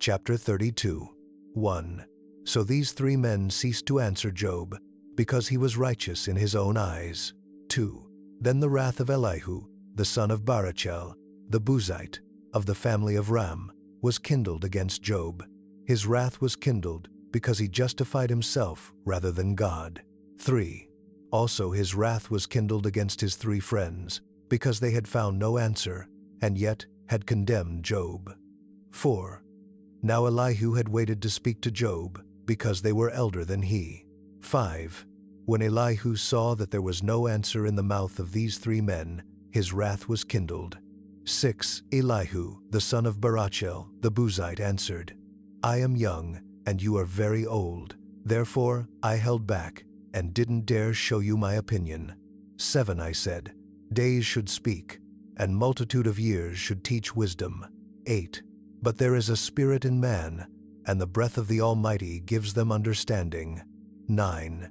Chapter 32. 1. So these three men ceased to answer Job, because he was righteous in his own eyes. 2. Then the wrath of Elihu, the son of Barachel, the Buzite, of the family of Ram, was kindled against Job. His wrath was kindled because he justified himself rather than God. 3. Also his wrath was kindled against his three friends, because they had found no answer, and yet had condemned Job. 4. Now Elihu had waited to speak to Job, because they were elder than he. 5. When Elihu saw that there was no answer in the mouth of these three men, his wrath was kindled. 6. Elihu, the son of Barachel, the Buzite, answered, I am young, and you are very old. Therefore I held back, and didn't dare show you my opinion. 7. I said, days should speak, and multitude of years should teach wisdom. 8. But there is a spirit in man, and the breath of the Almighty gives them understanding. 9.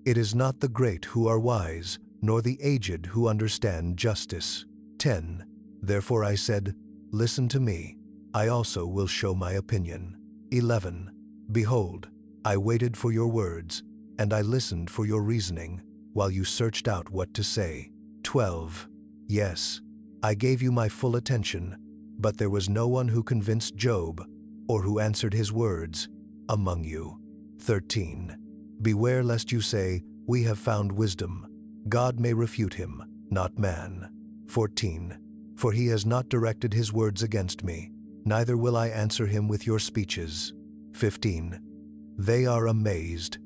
It is not the great who are wise, nor the aged who understand justice. 10. Therefore I said, listen to me, I also will show my opinion. 11. Behold, I waited for your words, and I listened for your reasoning, while you searched out what to say. 12. Yes, I gave you my full attention, but there was no one who convinced Job, or who answered his words, among you. 13. Beware lest you say, we have found wisdom. God may refute him, not man. 14. For he has not directed his words against me, neither will I answer him with your speeches. 15. They are amazed.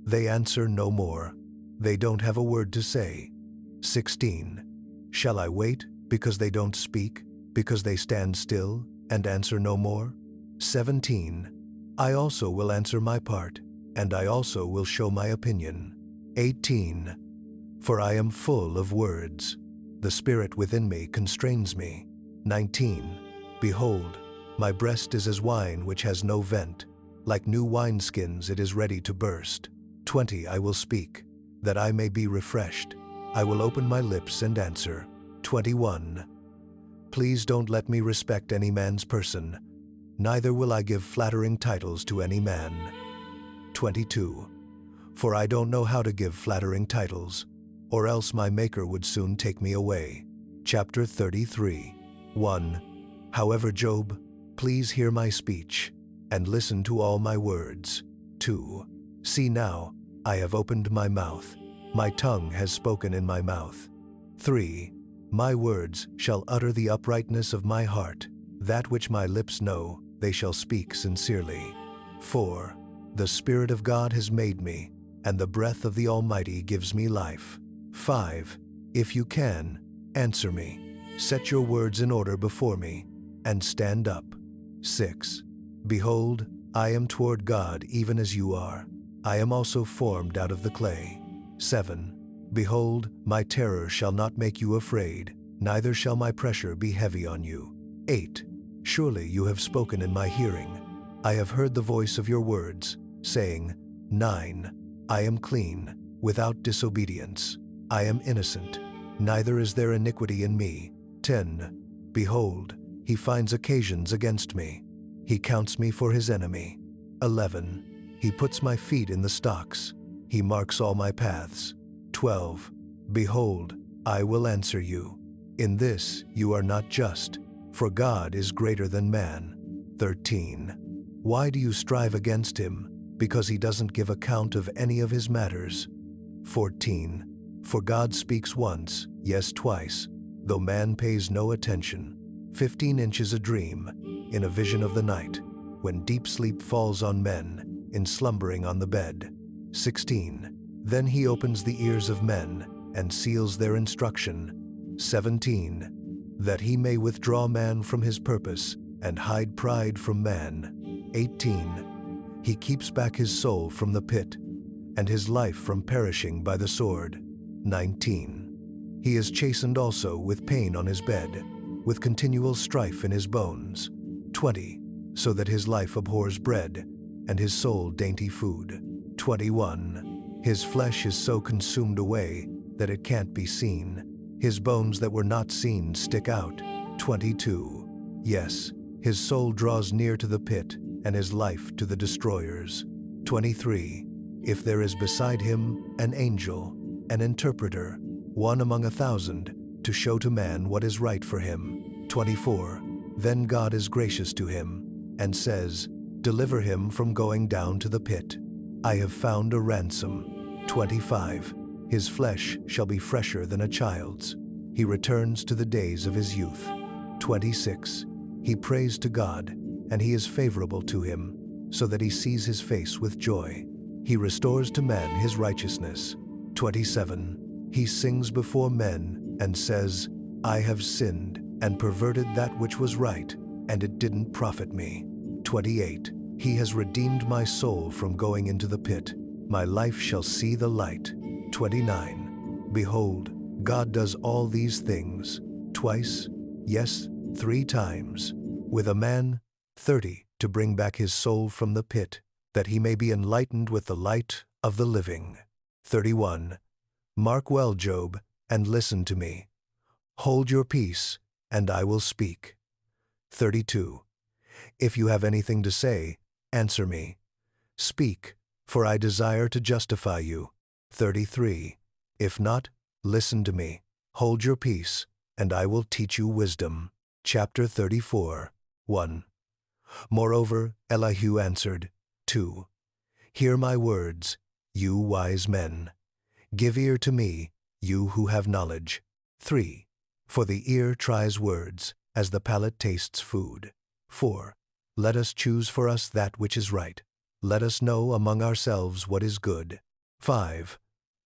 They answer no more. They don't have a word to say. 16. Shall I wait, because they don't speak, because they stand still, and answer no more? 17. I also will answer my part, and I also will show my opinion. 18. For I am full of words. The spirit within me constrains me. 19. Behold, my breast is as wine which has no vent. Like new wineskins it is ready to burst. 20. I will speak, that I may be refreshed. I will open my lips and answer. 21. Please don't let me respect any man's person, neither will I give flattering titles to any man. 22. For I don't know how to give flattering titles, or else my Maker would soon take me away. Chapter 33. 1. However, Job, please hear my speech, and listen to all my words. 2. See now, I have opened my mouth, my tongue has spoken in my mouth. 3. My words shall utter the uprightness of my heart, that which my lips know, they shall speak sincerely. 4. The Spirit of God has made me, and the breath of the Almighty gives me life. 5. If you can, answer me. Set your words in order before me, and stand up. 6. Behold, I am toward God even as you are. I am also formed out of the clay. 7. Behold, my terror shall not make you afraid, neither shall my pressure be heavy on you. 8. Surely you have spoken in my hearing. I have heard the voice of your words, saying, 9. I am clean, without disobedience. I am innocent, neither is there iniquity in me. 10. Behold, he finds occasions against me. He counts me for his enemy. 11. He puts my feet in the stocks. He marks all my paths. 12. Behold, I will answer you. In this you are not just, for God is greater than man. 13. Why do you strive against him? Because he doesn't give account of any of his matters. 14. For God speaks once, yes twice, though man pays no attention. 15 inches a dream, in a vision of the night, when deep sleep falls on men, in slumbering on the bed. 16. Then he opens the ears of men, and seals their instruction. 17. That he may withdraw man from his purpose, and hide pride from man. 18. He keeps back his soul from the pit, and his life from perishing by the sword. 19. He is chastened also with pain on his bed, with continual strife in his bones. 20. So that his life abhors bread, and his soul dainty food. 21. His flesh is so consumed away that it can't be seen. His bones that were not seen stick out. 22. Yes, His soul draws near to the pit, and his life to the destroyers. 23. If there is beside him an angel, an interpreter, one among 1,000, to show to man what is right for him. 24. Then God is gracious to him, and says, Deliver him from going down to the pit. I have found a ransom. 25. His flesh shall be fresher than a child's. He returns to the days of his youth. 26. He prays to God, and he is favorable to him, so that he sees his face with joy. He restores to man his righteousness. 27. He sings before men and says, I have sinned and perverted that which was right, and it didn't profit me. 28. He has redeemed my soul from going into the pit. My life shall see the light. 29. Behold, God does all these things, twice, yes, 3 times, with a man. 30. To bring back his soul from the pit, that he may be enlightened with the light of the living. 31. Mark well, Job, and listen to me. Hold your peace, and I will speak. 32. If you have anything to say, answer me. Speak, for I desire to justify you. 33. If not, listen to me. Hold your peace, and I will teach you wisdom. Chapter 34. 1. Moreover, Elihu answered, 2. Hear my words, you wise men. Give ear to me, you who have knowledge. 3. For the ear tries words, as the palate tastes food. 4. Let us choose for us that which is right. Let us know among ourselves what is good. 5.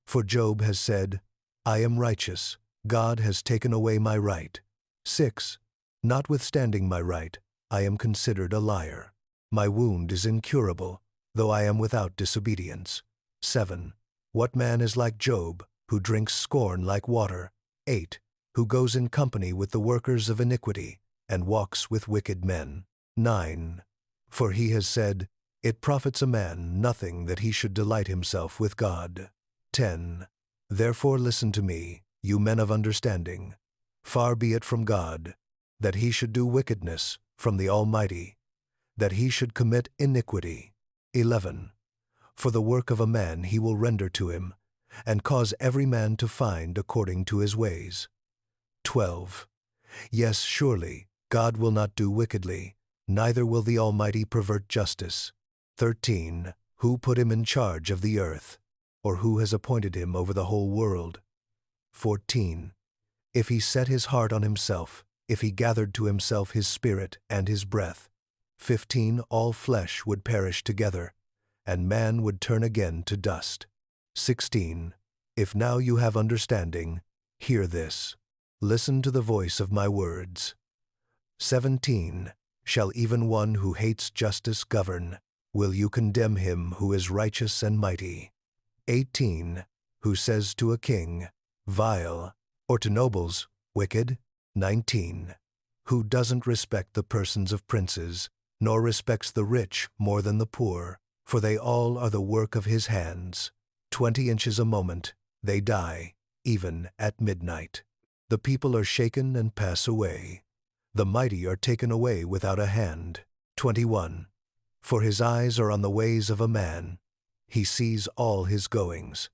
For Job has said, I am righteous, God has taken away my right. 6. Notwithstanding my right, I am considered a liar. My wound is incurable, though I am without disobedience. 7. What man is like Job, who drinks scorn like water? 8. Who goes in company with the workers of iniquity, and walks with wicked men. 9. For he has said, It profits a man nothing that he should delight himself with God. 10. Therefore listen to me, you men of understanding. Far be it from God, that he should do wickedness, from the Almighty, that he should commit iniquity. 11. For the work of a man he will render to him, and cause every man to find according to his ways. 12. Yes, surely, God will not do wickedly, neither will the Almighty pervert justice. 13. Who put him in charge of the earth, or who has appointed him over the whole world? 14. If he set his heart on himself, if he gathered to himself his spirit and his breath. 15. All flesh would perish together, and man would turn again to dust. 16. If now you have understanding, hear this. Listen to the voice of my words. 17. Shall even one who hates justice govern? Will you condemn him who is righteous and mighty? 18. Who says to a king, vile, or to nobles, wicked? 19. Who doesn't respect the persons of princes, nor respects the rich more than the poor, for they all are the work of his hands. 20 inches a moment, they die, even at midnight. The people are shaken and pass away. The mighty are taken away without a hand. 21. For his eyes are on the ways of a man. He sees all his goings.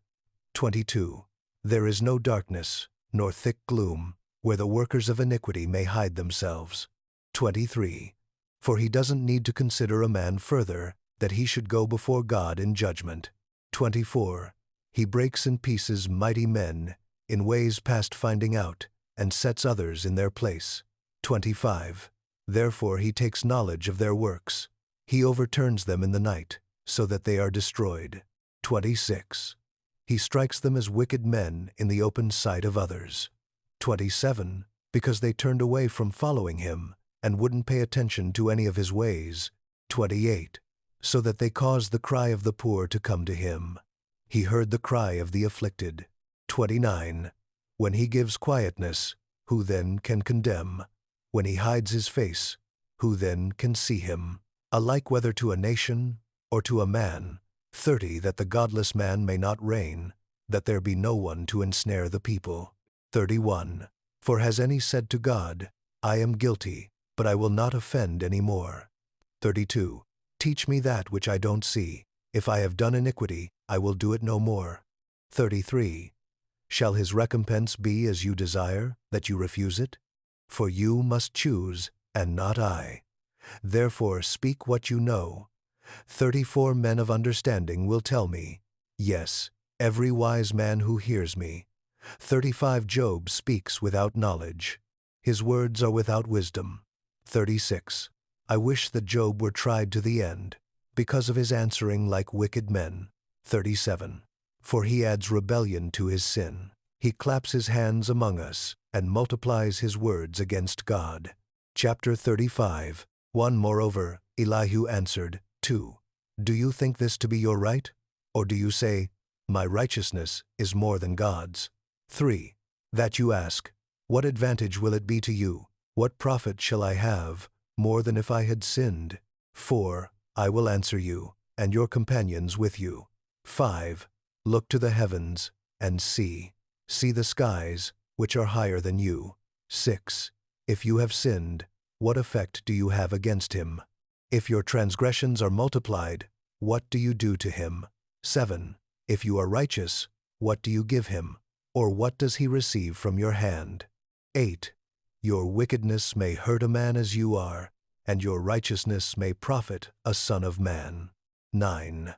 22. There is no darkness, nor thick gloom, where the workers of iniquity may hide themselves. 23. For he doesn't need to consider a man further, that he should go before God in judgment. 24. He breaks in pieces mighty men, in ways past finding out, and sets others in their place. 25. Therefore he takes knowledge of their works. He overturns them in the night, so that they are destroyed. 26. He strikes them as wicked men in the open sight of others. 27. Because they turned away from following him, and wouldn't pay attention to any of his ways. 28. So that they caused the cry of the poor to come to him. He heard the cry of the afflicted. 29. When he gives quietness, who then can condemn? When he hides his face, who then can see him? Alike whether to a nation or to a man. 30. That the godless man may not reign, that there be no one to ensnare the people. 31. For has any said to God, I am guilty, but I will not offend any more. 32. Teach me that which I don't see. If I have done iniquity, I will do it no more. 33. Shall his recompense be as you desire, that you refuse it? For you must choose, and not I. Therefore speak what you know. 34 Men of understanding will tell me, yes, every wise man who hears me. 35 Job speaks without knowledge. His words are without wisdom. 36. I wish that Job were tried to the end, because of his answering like wicked men. 37. For he adds rebellion to his sin. He claps his hands among us, and multiplies his words against God. Chapter 35. 1 Moreover, Elihu answered, 2. Do you think this to be your right? Or do you say, my righteousness is more than God's? 3. That you ask, what advantage will it be to you? What profit shall I have, more than if I had sinned? 4. I will answer you, and your companions with you. 5. Look to the heavens, and see. See the skies, which are higher than you. 6. If you have sinned, what effect do you have against him? If your transgressions are multiplied, what do you do to him? 7. If you are righteous, what do you give him? Or what does he receive from your hand? 8. Your wickedness may hurt a man as you are, and your righteousness may profit a son of man. 9.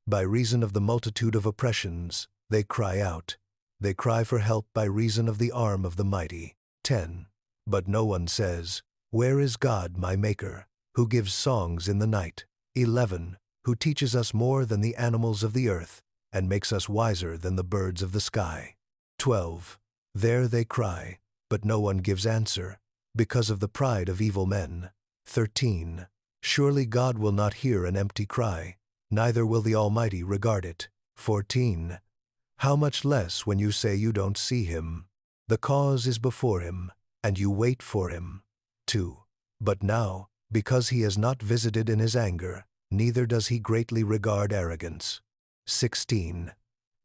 By reason of the multitude of oppressions, they cry out. They cry for help by reason of the arm of the mighty. 10. But no one says, where is God my Maker, who gives songs in the night? 11. Who teaches us more than the animals of the earth, and makes us wiser than the birds of the sky. 12. There they cry, but no one gives answer, because of the pride of evil men. 13. Surely God will not hear an empty cry, neither will the Almighty regard it. 14. How much less when you say you don't see him? The cause is before him, and you wait for him. 2. But now, because he has not visited in his anger, neither does he greatly regard arrogance. 16.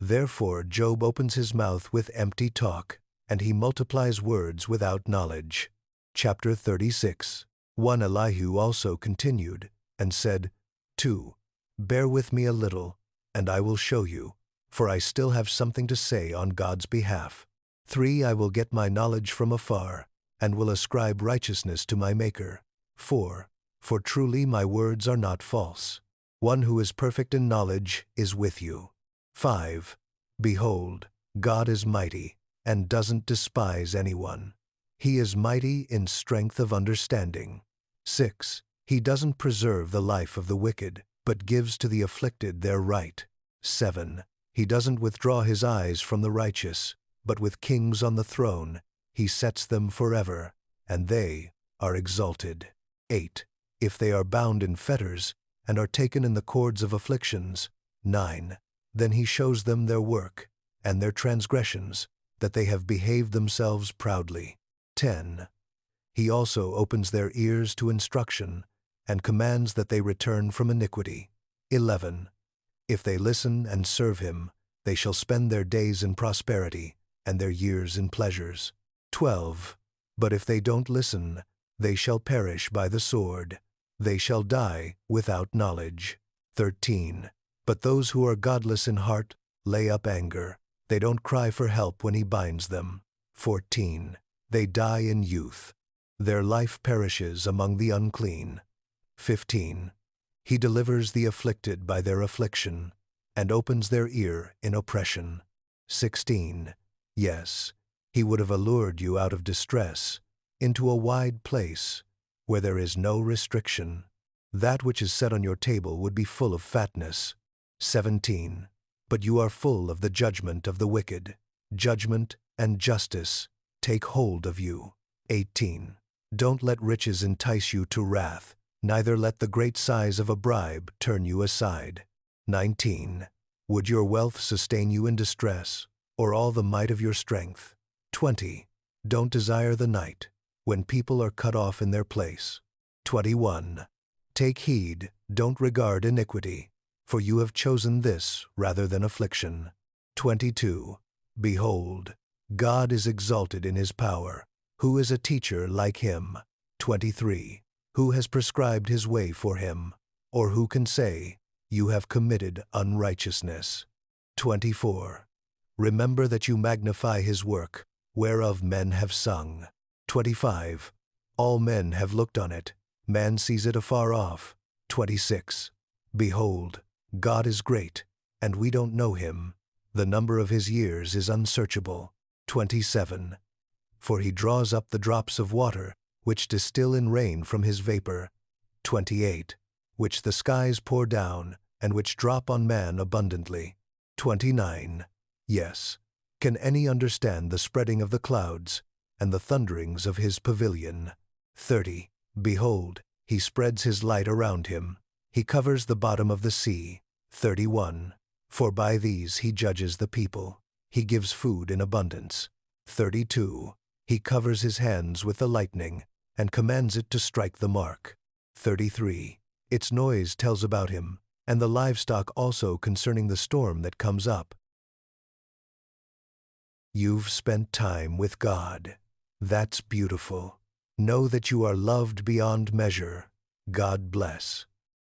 Therefore Job opens his mouth with empty talk, and he multiplies words without knowledge. Chapter 36. 1 Elihu also continued, and said, 2. Bear with me a little, and I will show you, for I still have something to say on God's behalf. 3. I will get my knowledge from afar, and will ascribe righteousness to my Maker. 4. For truly my words are not false. One who is perfect in knowledge is with you. 5. Behold, God is mighty, and doesn't despise anyone. He is mighty in strength of understanding. 6. He doesn't preserve the life of the wicked, but gives to the afflicted their right. 7. He doesn't withdraw his eyes from the righteous, but with kings on the throne, he sets them forever, and they are exalted. 8. If they are bound in fetters, and are taken in the cords of afflictions. 9. Then he shows them their work, and their transgressions, that they have behaved themselves proudly. 10. He also opens their ears to instruction, and commands that they return from iniquity. 11. If they listen and serve him, they shall spend their days in prosperity, and their years in pleasures. 12. But if they don't listen, they shall perish by the sword. They shall die without knowledge. 13. But those who are godless in heart lay up anger. They don't cry for help when he binds them. 14. They die in youth. Their life perishes among the unclean. 15. He delivers the afflicted by their affliction, and opens their ear in oppression. 16. Yes, he would have allured you out of distress, into a wide place, where there is no restriction. That which is set on your table would be full of fatness. 17. But you are full of the judgment of the wicked. Judgment and justice take hold of you. 18. Don't let riches entice you to wrath, neither let the great size of a bribe turn you aside. 19. Would your wealth sustain you in distress, or all the might of your strength? 20. Don't desire the night, when people are cut off in their place. 21. Take heed, don't regard iniquity, for you have chosen this rather than affliction. 22. Behold, God is exalted in his power. Who is a teacher like him? 23. Who has prescribed his way for him? Or who can say, you have committed unrighteousness? 24. Remember that you magnify his work, whereof men have sung. 25. All men have looked on it, man sees it afar off. 26. Behold, God is great, and we don't know him. The number of his years is unsearchable. 27. For he draws up the drops of water, which distill in rain from his vapor. 28. Which the skies pour down, and which drop on man abundantly. 29. Yes. Can any understand the spreading of the clouds, and the thunderings of his pavilion? 30. Behold, he spreads his light around him. He covers the bottom of the sea. 31. For by these he judges the people. He gives food in abundance. 32. He covers his hands with the lightning, and commands it to strike the mark. 33. Its noise tells about him, and the livestock also concerning the storm that comes up. You've spent time with God. That's beautiful. Know that you are loved beyond measure. God bless.